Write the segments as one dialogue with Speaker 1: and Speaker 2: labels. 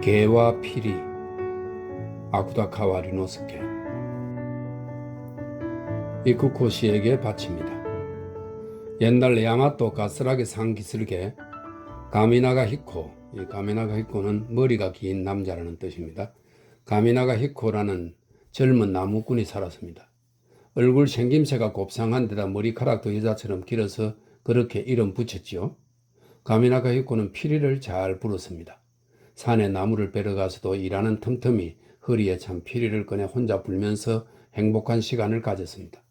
Speaker 1: 개와 피리 아쿠다카와 리노스케 이쿠코 씨에게 바칩니다. 옛날 야마토 가스라기 상기슬게 가미나가 히코, 이 가미나가 히코는 머리가 긴 남자라는 뜻입니다. 가미나가 히코라는 젊은 나무꾼이 살았습니다. 얼굴 생김새가 곱상한 데다 머리카락도 여자처럼 길어서 그렇게 이름 붙였지요. 가미나가 히코는 피리를 잘 불었습니다. 산에 나무를 베러 가서도 일하는 틈틈이 허리에 찬 피리를 꺼내 혼자 불면서 행복한 시간을 가졌습니다.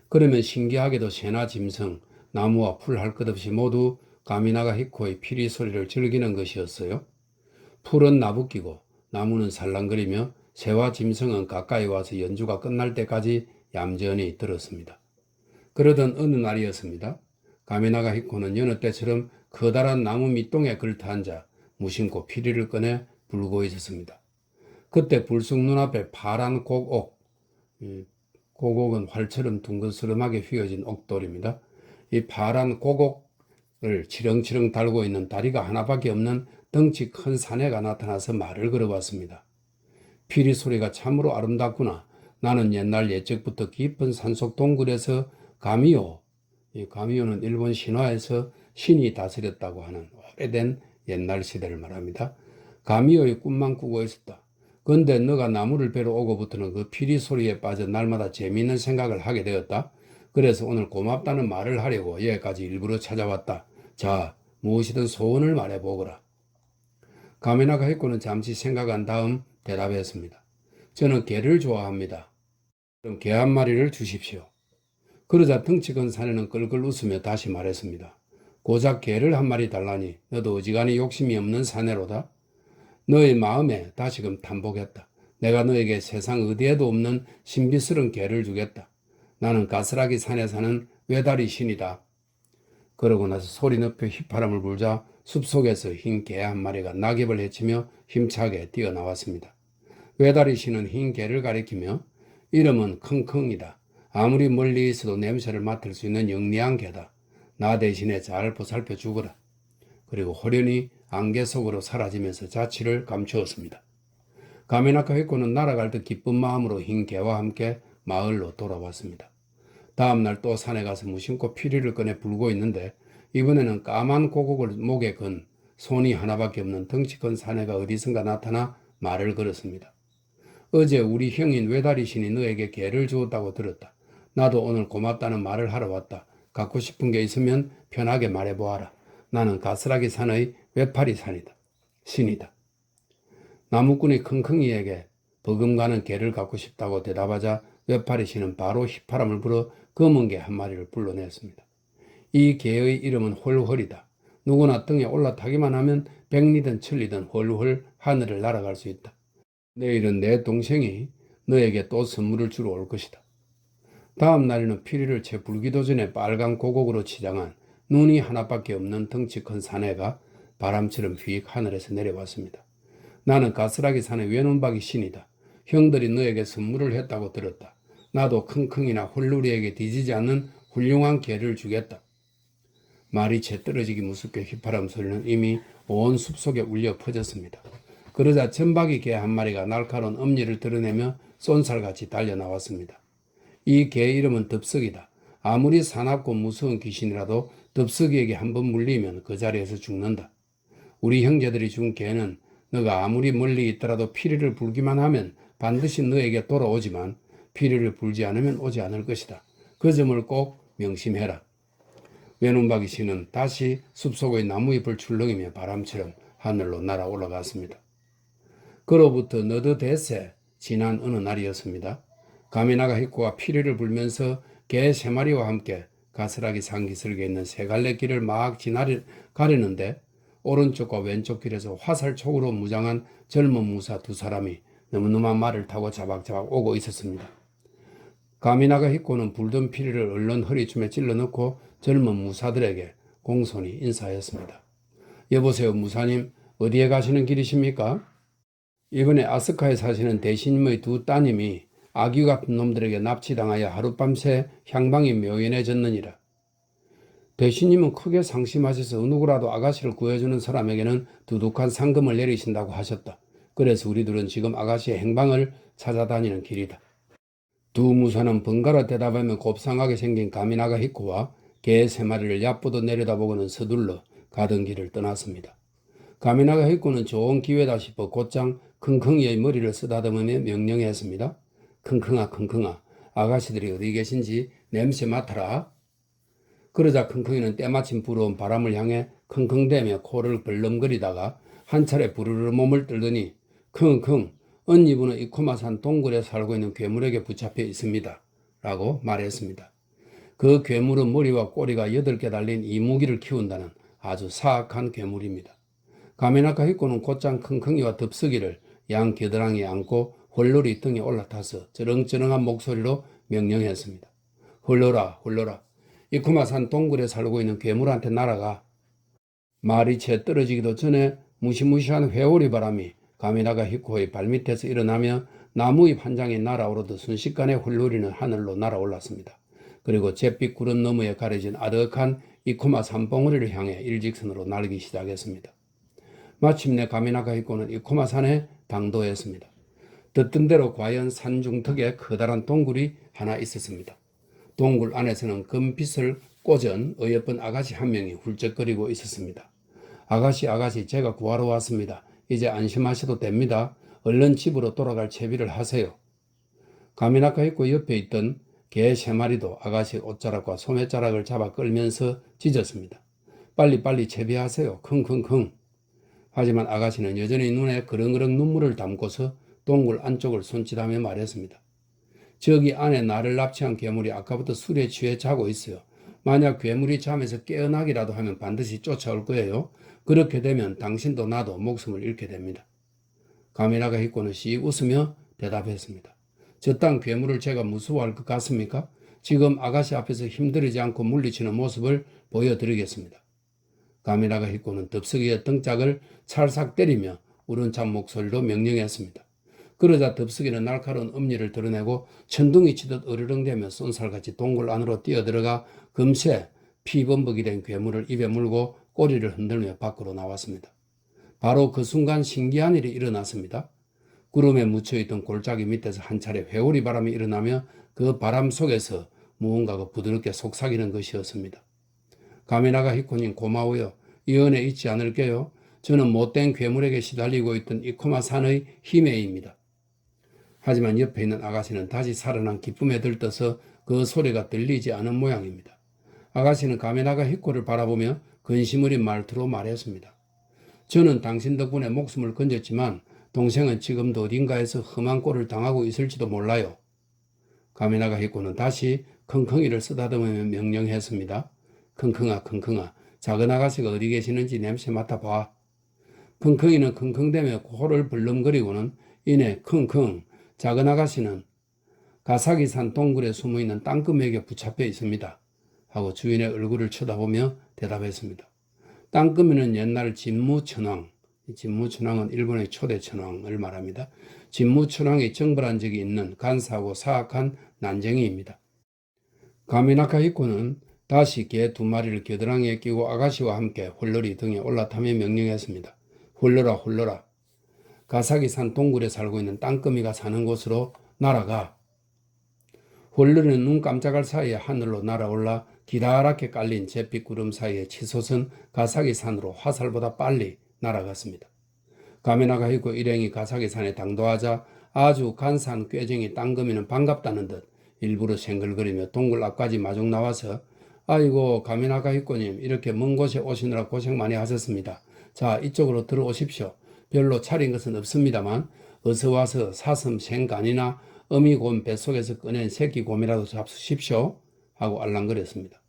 Speaker 1: 그러면 신기하게도 새나 짐승, 나무와 풀 할 것 없이 모두 가미나가 히코의 피리 소리를 즐기는 것이었어요. 풀은 나부끼고 나무는 살랑거리며 새와 짐승은 가까이 와서 연주가 끝날 때까지 얌전히 들었습니다. 그러던 어느 날이었습니다. 가미나가 히코는 여느 때처럼 커다란 나무 밑동에 걸터앉아 무심코 피리를 꺼내 불고 있었습니다. 그때 불쑥 눈앞에 파란 곡옥, 곡옥은 활처럼 둥근스름하게 휘어진 옥돌입니다. 이 파란 곡옥을 치렁치렁 달고 있는 다리가 하나밖에 없는 덩치 큰 사내가 나타나서 말을 걸어봤습니다. 피리 소리가 참으로 아름답구나. 나는 옛날 옛적부터 깊은 산속 동굴에서 가미오, 이 가미오는 일본 신화에서 신이 다스렸다고 하는 오래된 옛날 시대를 말합니다. 가미오의 꿈만 꾸고 있었다. 그런데 너가 나무를 베러 오고부터는 그 피리 소리에 빠져 날마다 재미있는 생각을 하게 되었다. 그래서 오늘 고맙다는 말을 하려고 여기까지 일부러 찾아왔다. 자, 무엇이든 소원을 말해보거라. 가미나가 히코는 잠시 생각한 다음 대답했습니다. 저는 개를 좋아합니다. 그럼 개 한 마리를 주십시오. 그러자 덩치 큰 사내는 끌끌 웃으며 다시 말했습니다. 고작 개를 한 마리 달라니 너도 어지간히 욕심이 없는 사내로다. 너의 마음에 다시금 탐복했다. 내가 너에게 세상 어디에도 없는 신비스러운 개를 주겠다. 나는 가스라기 산에 사는 외다리 신이다. 그러고 나서 소리 높여 휘파람을 불자 숲속에서 흰 개 한 마리가 낙엽을 헤치며 힘차게 뛰어나왔습니다. 외다리 신은 흰 개를 가리키며 이름은 킁킁이다. 아무리 멀리 있어도 냄새를 맡을 수 있는 영리한 개다. 나 대신에 잘 보살펴 주거라. 그리고 호련히 안개 속으로 사라지면서 자취를 감추었습니다. 가미나가 히코는 날아갈 듯 기쁜 마음으로 흰 개와 함께 마을로 돌아왔습니다. 다음날 또 산에 가서 무심코 피리를 꺼내 불고 있는데 이번에는 까만 고국을 목에 건 손이 하나밖에 없는 덩치 큰 사내가 어디선가 나타나 말을 걸었습니다. 어제 우리 형인 외다리 신이 너에게 개를 주었다고 들었다. 나도 오늘 고맙다는 말을 하러 왔다. 갖고 싶은 게 있으면 편하게 말해보아라. 나는 가스라기 산의 외파리 산이다. 신이다. 나무꾼이 킁킁이에게 버금가는 개를 갖고 싶다고 대답하자 외파리 신은 바로 휘파람을 불어 검은 개 한 마리를 불러냈습니다. 이 개의 이름은 홀홀이다. 누구나 등에 올라타기만 하면 백리든 천리든 홀홀 하늘을 날아갈 수 있다. 내일은 내 동생이 너에게 또 선물을 주러 올 것이다. 다음 날에는 피리를 채 불기도 전에 빨간 고곡으로 치장한 눈이 하나밖에 없는 덩치 큰 사내가 바람처럼 휙 하늘에서 내려왔습니다. 나는 가스라기 산의 외눈박이 신이다. 형들이 너에게 선물을 했다고 들었다. 나도 킁킁이나 홀루리에게 뒤지지 않는 훌륭한 개를 주겠다. 말이 채 떨어지기 무섭게 휘파람 소리는 이미 온 숲속에 울려 퍼졌습니다. 그러자 점박이 개 한 마리가 날카로운 엄니를 드러내며 쏜살같이 달려나왔습니다. 이 개 이름은 덥석이다. 아무리 사납고 무서운 귀신이라도 덥석이에게 한번 물리면 그 자리에서 죽는다. 우리 형제들이 준 개는 너가 아무리 멀리 있더라도 피리를 불기만 하면 반드시 너에게 돌아오지만 피리를 불지 않으면 오지 않을 것이다. 그 점을 꼭 명심해라. 외눈박이 씨는 다시 숲속의 나무잎을 출렁이며 바람처럼 하늘로 날아 올라갔습니다. 그로부터 너드대세 지난 어느 날이었습니다. 가미나가 히코가 피리를 불면서 개 3마리와 함께 가스라기 산기슭에 있는 세 갈래 길을 막 가려는데 오른쪽과 왼쪽 길에서 화살촉으로 무장한 젊은 무사 2사람이 너무너무한 말을 타고 자박자박 오고 있었습니다. 가미나가 히코는 불던 피리를 얼른 허리춤에 찔러넣고 젊은 무사들에게 공손히 인사했습니다. 여보세요, 무사님, 어디에 가시는 길이십니까? 이번에 아스카에 사시는 대신님의 2 따님이 아귀 같은 놈들에게 납치당하여 하룻밤새 향방이 묘연해졌느니라. 대신님은 크게 상심하셔서 누구라도 아가씨를 구해주는 사람에게는 두둑한 상금을 내리신다고 하셨다. 그래서 우리들은 지금 아가씨의 행방을 찾아다니는 길이다. 두 무사는 번갈아 대답하며 곱상하게 생긴 가미나가 히코와 개 3마리를 얕보도 내려다보고는 서둘러 가던 길을 떠났습니다. 가미나가 히코는 좋은 기회다 싶어 곧장 킁킁이의 머리를 쓰다듬으며 명령했습니다. 킁킁아 킁킁아, 아가씨들이 어디 계신지 냄새 맡아라. 그러자 킁킁이는 때마침 불어온 바람을 향해 킁킁대며 코를 벌렁거리다가 한 차례 부르르 몸을 떨더니 킁킁, 언니분은 이코마산 동굴에 살고 있는 괴물에게 붙잡혀 있습니다. 라고 말했습니다. 그 괴물은 머리와 꼬리가 8개 달린 이무기를 키운다는 아주 사악한 괴물입니다. 가메나카 히코는 곧장 킁킁이와 덥석이를 양 겨드랑이에 안고 홀로리 등에 올라타서 저렁저렁한 목소리로 명령했습니다. 홀로라 홀로라, 이코마산 동굴에 살고 있는 괴물한테 날아가. 말이 채 떨어지기도 전에 무시무시한 회오리 바람이 가미나가 히코의 발밑에서 일어나며 나무잎 한 장이 날아오르듯 순식간에 홀로리는 하늘로 날아올랐습니다. 그리고 잿빛 구름 너머에 가려진 아득한 이코마 산봉우리를 향해 일직선으로 날기 시작했습니다. 마침내 가미나가 히코는 이코마 산에 당도했습니다. 듣던 대로 과연 산 중턱에 커다란 동굴이 하나 있었습니다. 동굴 안에서는 금빛을 꽂은 어여쁜 아가씨 한 명이 훌쩍거리고 있었습니다. 아가씨 제가 구하러 왔습니다. 이제 안심하셔도 됩니다. 얼른 집으로 돌아갈 채비를 하세요. 가미나카 히코 옆에 있던 개 3마리도 아가씨 옷자락과 소매자락을 잡아 끌면서 짖었습니다. 빨리 채비하세요. 킁킁킁. 하지만 아가씨는 여전히 눈에 그렁그렁 눈물을 담고서 동굴 안쪽을 손짓하며 말했습니다. 저기 안에 나를 납치한 괴물이 아까부터 술에 취해 자고 있어요. 만약 괴물이 잠에서 깨어나기라도 하면 반드시 쫓아올 거예요. 그렇게 되면 당신도 나도 목숨을 잃게 됩니다. 가미나가 히코는 씩 웃으며 대답했습니다. 저딴 괴물을 제가 무서워할 것 같습니까? 지금 아가씨 앞에서 힘들이지 않고 물리치는 모습을 보여드리겠습니다. 가미나가 히코는 덥석이의 등짝을 찰싹 때리며 우렁찬 목소리로 명령했습니다. 그러자 덥석이는 날카로운 엄니를 드러내고 천둥이 치듯 어르렁대며 쏜살같이 동굴 안으로 뛰어들어가 금세 피범벅이 된 괴물을 입에 물고 꼬리를 흔들며 밖으로 나왔습니다. 바로 그 순간 신기한 일이 일어났습니다. 구름에 묻혀있던 골짜기 밑에서 한 차례 회오리 바람이 일어나며 그 바람 속에서 무언가가 부드럽게 속삭이는 것이었습니다. 가미나가 히코님 고마워요. 이 은혜 잊지 않을게요. 저는 못된 괴물에게 시달리고 있던 이코마 산의 히메이입니다. 하지만 옆에 있는 아가씨는 다시 살아난 기쁨에 들떠서 그 소리가 들리지 않은 모양입니다. 아가씨는 가미나가 히코를 바라보며 근심 어린 말투로 말했습니다. 저는 당신 덕분에 목숨을 건졌지만 동생은 지금도 어딘가에서 험한 꼴을 당하고 있을지도 몰라요. 가미나가 히코는 다시 킁킁이를 쓰다듬으며 명령했습니다. 킁킁아, 작은 아가씨가 어디 계시는지 냄새 맡아봐. 킁킁이는 킁킁대며 코를 벌렁거리고는 이내 킁킁, 작은 아가씨는 가사기산 동굴에 숨어있는 땅금에게 붙잡혀 있습니다. 하고 주인의 얼굴을 쳐다보며 대답했습니다. 땅금이는 옛날 진무천왕, 진무천왕은 일본의 초대 천왕을 말합니다. 진무천왕이 정벌한 적이 있는 간사하고 사악한 난쟁이입니다. 가미나카 히코는 다시 개 2마리를 겨드랑이에 끼고 아가씨와 함께 홀로리 등에 올라타며 명령했습니다. 홀로라. 가사기산 동굴에 살고 있는 땅거미가 사는 곳으로 날아가. 홀로리는 눈 깜짝할 사이에 하늘로 날아올라 기다랗게 깔린 잿빛 구름 사이에 치솟은 가사기산으로 화살보다 빨리 날아갔습니다. 가미나가 히코 일행이 가사기산에 당도하자 아주 간사한 꾀쟁이 땅거미는 반갑다는 듯 일부러 생글거리며 동굴 앞까지 마중 나와서 아이고 가미나가 히코님 이렇게 먼 곳에 오시느라 고생 많이 하셨습니다. 자 이쪽으로 들어오십시오. 별로 차린 것은 없습니다만 어서 와서 사슴 생간이나 어미곰 뱃속에서 꺼낸 새끼곰이라도 잡수십시오. 하고 알랑거렸습니다.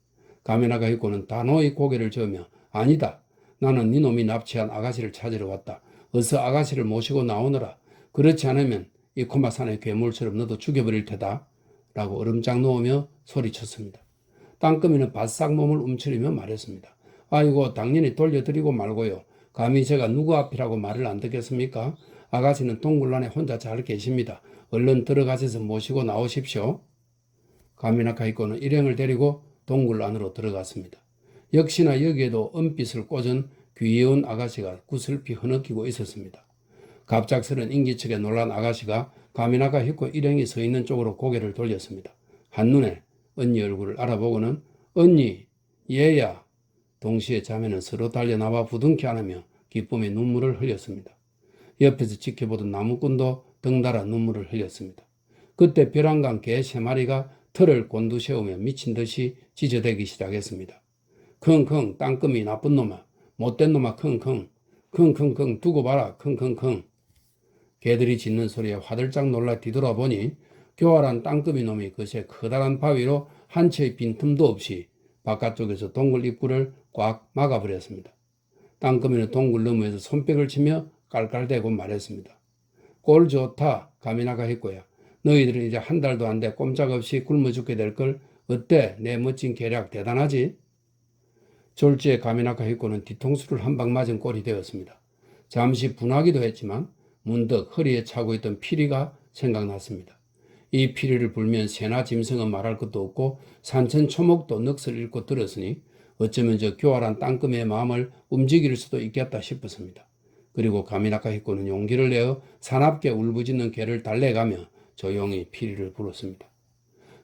Speaker 1: 가미나가 히코는 단호히 고개를 저으며 아니다. 나는 니놈이 납치한 아가씨를 찾으러 왔다. 어서 아가씨를 모시고 나오너라. 그렇지 않으면 이 코마산의 괴물처럼 너도 죽여버릴 테다. 라고 얼음장 놓으며 소리쳤습니다. 땅거미는 바싹 몸을 움츠리며 말했습니다. 아이고 당연히 돌려드리고 말고요. 감히 제가 누구 앞이라고 말을 안 듣겠습니까? 아가씨는 동굴 안에 혼자 잘 계십니다. 얼른 들어가셔서 모시고 나오십시오. 가미나카 히코는 일행을 데리고 동굴 안으로 들어갔습니다. 역시나 여기에도 은빛을 꽂은 귀여운 아가씨가 구슬피 흐느끼고 있었습니다. 갑작스런 인기척에 놀란 아가씨가 가미나카 히코 일행이 서 있는 쪽으로 고개를 돌렸습니다. 한눈에 언니 얼굴을 알아보고는 언니, 얘야. 동시에 자매는 서로 달려나와 부둥켜 안으며 기쁨의 눈물을 흘렸습니다. 옆에서 지켜보던 나무꾼도 덩달아 눈물을 흘렸습니다. 그때 벼랑간 개 3마리가 털을 곤두세우며 미친 듯이 짖어대기 시작했습니다. 킁킁 땅금이 나쁜 놈아, 못된 놈아 킁킁, 킁킁킁 두고 봐라 킁킁킁. 개들이 짖는 소리에 화들짝 놀라 뒤돌아보니 교활한 땅금이 놈이 그새 커다란 바위로 한 채의 빈틈도 없이 바깥쪽에서 동굴 입구를 꽉 막아버렸습니다. 땅금이는 동굴 너머에서 손뼉을 치며 깔깔대고 말했습니다. 꼴 좋다 가미나카 히코야. 너희들은 이제 한 달도 안 돼 꼼짝없이 굶어 죽게 될걸. 어때? 내 멋진 계략 대단하지? 졸지에 가미나카 히코는 뒤통수를 한 방 맞은 꼴이 되었습니다. 잠시 분하기도 했지만 문득 허리에 차고 있던 피리가 생각났습니다. 이 피리를 불면 새나 짐승은 말할 것도 없고 산천 초목도 넋을 잃고 들었으니 어쩌면 저 교활한 땅금의 마음을 움직일 수도 있겠다 싶었습니다. 그리고 가미나카 히코는 용기를 내어 사납게 울부짖는 개를 달래가며 조용히 피리를 불었습니다.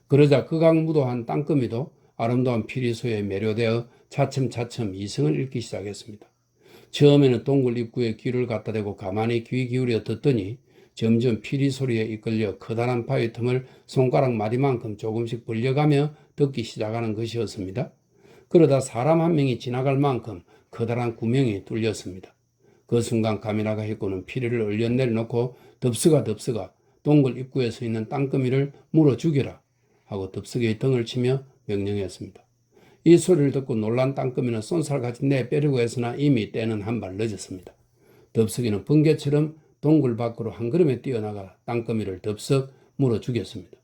Speaker 1: 그러자 극악무도한 땅금이도 아름다운 피리소에 매료되어 차츰차츰 이성을 잃기 시작했습니다. 처음에는 동굴 입구에 귀를 갖다 대고 가만히 귀 기울여 듣더니 점점 피리 소리에 이끌려 커다란 바위 틈을 손가락 마디만큼 조금씩 벌려가며 듣기 시작하는 것이었습니다. 그러다 사람 한 명이 지나갈 만큼 커다란 구멍이 뚫렸습니다. 그 순간 가미나카 히코는 피리를 얼려 내려놓고 덥스가 동굴 입구에 서 있는 땅거미를 물어 죽여라 하고 덥석의 등을 치며 명령했습니다. 이 소리를 듣고 놀란 땅거미는 쏜살같이 내빼려고 했으나 이미 때는 한 발 늦었습니다. 덥석이는 번개처럼 동굴 밖으로 한 걸음에 뛰어나가 땅거미를 덥석 물어 죽였습니다.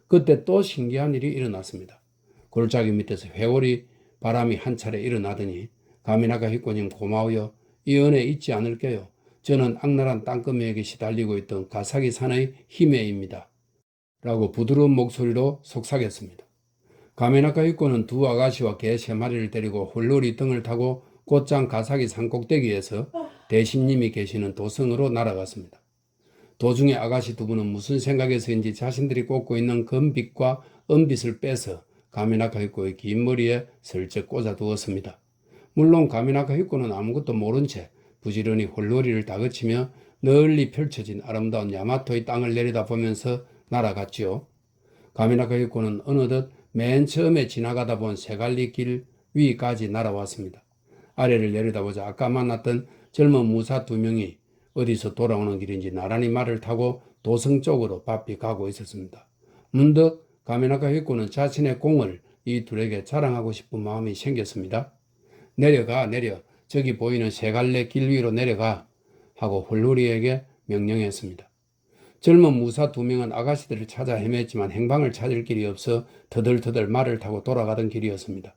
Speaker 1: 그때 또 신기한 일이 일어났습니다. 골짜기 밑에서 회오리 바람이 한 차례 일어나더니 가미나카 히코님 고마워요. 이 은혜 잊지 않을게요. 저는 악랄한 땅거미에게 시달리고 있던 가사기 산의 히메입니다. 라고 부드러운 목소리로 속삭였습니다. 가미나카 히코는 두 아가씨와 개 3마리를 데리고 홀로리 등을 타고 곧장 가사기 산 꼭대기에서 대신님이 계시는 도성으로 날아갔습니다. 도중에 아가씨 두 분은 무슨 생각에서인지 자신들이 꽂고 있는 금빛과 은빛을 빼서 가미나카 히코의 긴 머리에 슬쩍 꽂아두었습니다. 물론 가미나카 히코는 아무것도 모른 채 부지런히 홀로리를 다그치며 널리 펼쳐진 아름다운 야마토의 땅을 내려다보면서 날아갔지요. 가미나카 히코는 어느덧 맨 처음에 지나가다 본 세갈리 길 위까지 날아왔습니다. 아래를 내려다보자 아까 만났던 젊은 무사 2명이 어디서 돌아오는 길인지 나란히 말을 타고 도성 쪽으로 바삐 가고 있었습니다. 문득 가미나카 히코는 자신의 공을 이 둘에게 자랑하고 싶은 마음이 생겼습니다. 내려 저기 보이는 세갈래 길 위로 내려가 하고 홀로리에게 명령했습니다. 젊은 무사 2명은 아가씨들을 찾아 헤맸지만 행방을 찾을 길이 없어 터덜터덜 말을 타고 돌아가던 길이었습니다.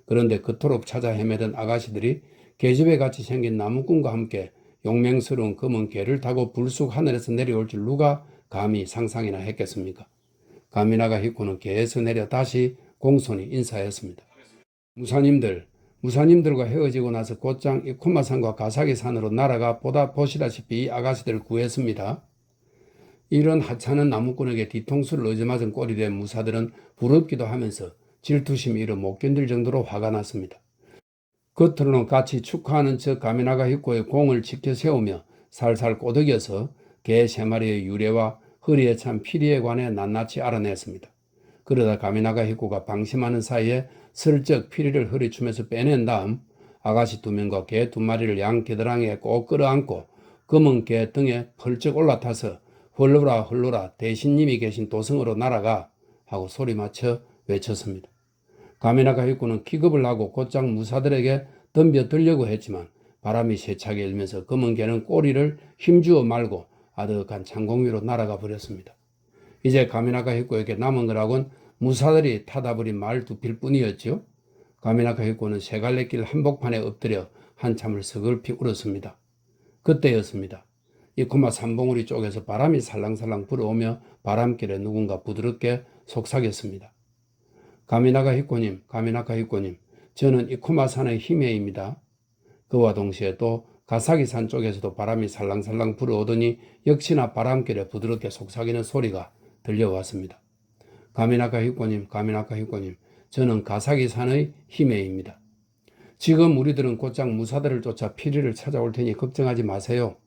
Speaker 1: 그런데 그토록 찾아 헤매던 아가씨들이 계집애 같이 생긴 나무꾼과 함께 용맹스러운 검은 개를 타고 불쑥 하늘에서 내려올 줄 누가 감히 상상이나 했겠습니까? 가미나카 히코는 개에서 내려 다시 공손히 인사했습니다. 무사님들과 헤어지고 나서 곧장 이코마산과 가사기 산으로 날아가 보시다시피 이 아가씨들을 구했습니다. 이런 하찮은 나무꾼에게 뒤통수를 얻어맞은 꼴이 된 무사들은 부럽기도 하면서 질투심이 일어 못 견딜 정도로 화가 났습니다. 겉으로는 같이 축하하는 척 가미나카 히코의 공을 지켜 세우며 살살 꼬드겨서 개 3마리의 유래와 허리에 찬 피리에 관해 낱낱이 알아냈습니다. 그러다 가미나카 히코가 방심하는 사이에 슬쩍 피리를 허리춤에서 빼낸 다음 아가씨 2명과 개 2마리를 양 겨드랑이에 꼭 끌어안고 검은 개 등에 펄쩍 올라타서 헐로라 대신님이 계신 도성으로 날아가 하고 소리 맞춰 외쳤습니다. 가미나카 히코는 기겁을 하고 곧장 무사들에게 덤벼들려고 했지만 바람이 세차게 일면서 검은 개는 꼬리를 힘주어 말고 아득한 창공 위로 날아가 버렸습니다. 이제 가미나카 히코에게 남은 거라곤 무사들이 타다 버린 말 2필 뿐이었죠. 가미나카 히코는 세갈래길 한복판에 엎드려 한참을 서글피 울었습니다. 그때였습니다. 이코마 산봉우리 쪽에서 바람이 살랑살랑 불어오며 바람길에 누군가 부드럽게 속삭였습니다. 가미나카 히코님, 저는 이코마산의 히메입니다. 그와 동시에 또 가사기산 쪽에서도 바람이 살랑살랑 불어오더니 역시나 바람결에 부드럽게 속삭이는 소리가 들려왔습니다. 가미나카 히코님, 가미나카 히코님, 저는 가사기산의 히메입니다. 지금 우리들은 곧장 무사들을 쫓아 피리를 찾아올 테니 걱정하지 마세요.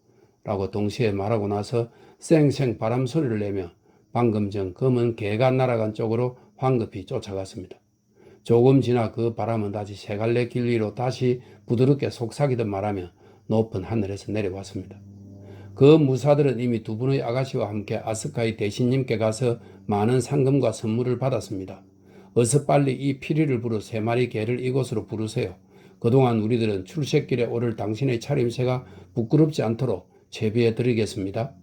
Speaker 1: 라고 동시에 말하고 나서 쌩쌩 바람 소리를 내며 방금 전 검은 개가 날아간 쪽으로 황급히 쫓아갔습니다. 조금 지나 그 바람은 다시 세갈래 길 위로 다시 부드럽게 속삭이듯 말하며 높은 하늘에서 내려왔습니다. 그 무사들은 이미 두 분의 아가씨와 함께 아스카의 대신님께 가서 많은 상금과 선물을 받았습니다. 어서 빨리 이 피리를 부르 3마리 개를 이곳으로 부르세요. 그동안 우리들은 출첵길에 오를 당신의 차림새가 부끄럽지 않도록 채비해 드리겠습니다.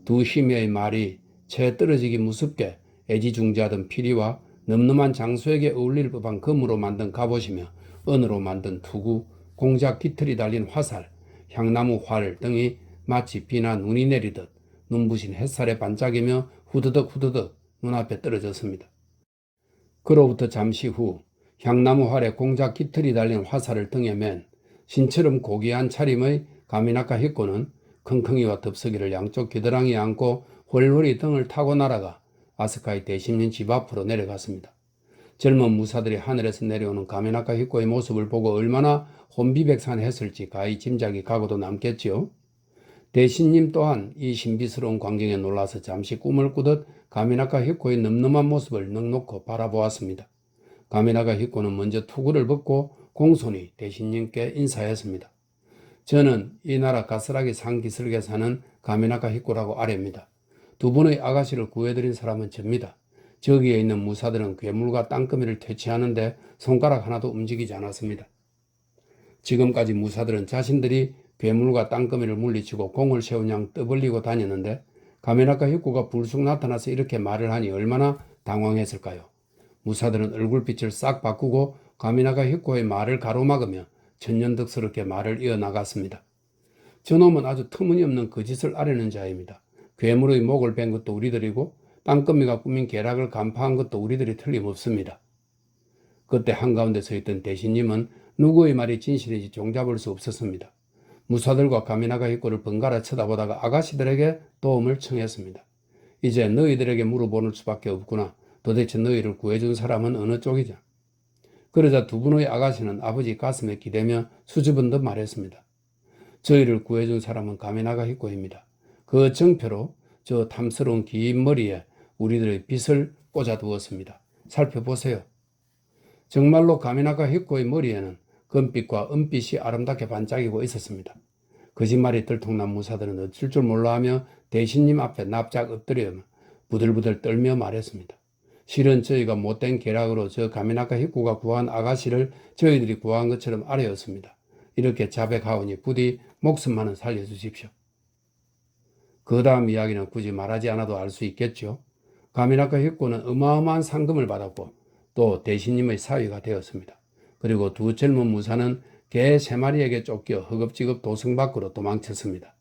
Speaker 1: 두 희미의 말이 채 떨어지기 무섭게 애지중지하던 피리와 늠름한 장수에게 어울릴 법한 금으로 만든 갑옷이며 은으로 만든 투구, 공작 깃털이 달린 화살, 향나무 활 등이 마치 비나 눈이 내리듯 눈부신 햇살에 반짝이며 후드득 후드득 눈앞에 떨어졌습니다. 그로부터 잠시 후 향나무 활에 공작 깃털이 달린 화살을 등에 맨 신처럼 고귀한 차림의 가미나카 히코는 킁킁이와 덥석이를 양쪽 겨드랑이에 안고 홀홀히 등을 타고 날아가 아스카의 대신님 집 앞으로 내려갔습니다. 젊은 무사들이 하늘에서 내려오는 가미나카 히코의 모습을 보고 얼마나 혼비백산했을지 가히 짐작이 가고도 남겠지요. 대신님 또한 이 신비스러운 광경에 놀라서 잠시 꿈을 꾸듯 가미나카 히코의 늠름한 모습을 넋놓고 바라보았습니다. 가미나카 히코는 먼저 투구를 벗고 공손히 대신님께 인사했습니다. 저는 이 나라 가스라기 상기슭에 사는 가미나카 히코라고 아뢰입니다. 두 분의 아가씨를 구해드린 사람은 접니다. 저기에 있는 무사들은 괴물과 땅거미를 퇴치하는데 손가락 하나도 움직이지 않았습니다. 지금까지 무사들은 자신들이 괴물과 땅거미를 물리치고 공을 세운 양 떠벌리고 다녔는데 가미나카 히코가 불쑥 나타나서 이렇게 말을 하니 얼마나 당황했을까요? 무사들은 얼굴빛을 싹 바꾸고 가미나카 히코의 말을 가로막으며 천연덕스럽게 말을 이어나갔습니다. 저놈은 아주 터무니없는 거짓을 아뢰는 자입니다. 괴물의 목을 벤 것도 우리들이고 땅거미가 꾸민 계략을 간파한 것도 우리들이 틀림없습니다. 그때 한가운데 서 있던 대신님은 누구의 말이 진실인지 종잡을 수 없었습니다. 무사들과 가미나카 히코를 번갈아 쳐다보다가 아가씨들에게 도움을 청했습니다. 이제 너희들에게 물어보는 수밖에 없구나. 도대체 너희를 구해준 사람은 어느 쪽이냐? 그러자 두 분의 아가씨는 아버지 가슴에 기대며 수줍은 듯 말했습니다. 저희를 구해준 사람은 가미나카 히코입니다. 그 정표로 저 탐스러운 긴 머리에 우리들의 빛을 꽂아두었습니다. 살펴보세요. 정말로 가미나카 히코의 머리에는 금빛과 은빛이 아름답게 반짝이고 있었습니다. 거짓말이 들통난 무사들은 어쩔 줄 몰라하며 대신님 앞에 납작 엎드려 부들부들 떨며 말했습니다. 실은 저희가 못된 계략으로 저 가미나카 히코가 구한 아가씨를 저희들이 구한 것처럼 아뢰었습니다. 이렇게 자백하오니 부디 목숨만은 살려주십시오. 그 다음 이야기는 굳이 말하지 않아도 알 수 있겠죠. 가미나카 히코는 어마어마한 상금을 받았고 또 대신님의 사위가 되었습니다. 그리고 두 젊은 무사는 개 3마리에게 쫓겨 허겁지겁 도성 밖으로 도망쳤습니다.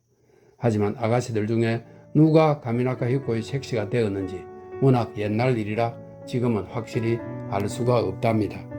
Speaker 1: 하지만 아가씨들 중에 누가 가미나카 히코의 색시가 되었는지 워낙 옛날 일이라 지금은 확실히 알 수가 없답니다.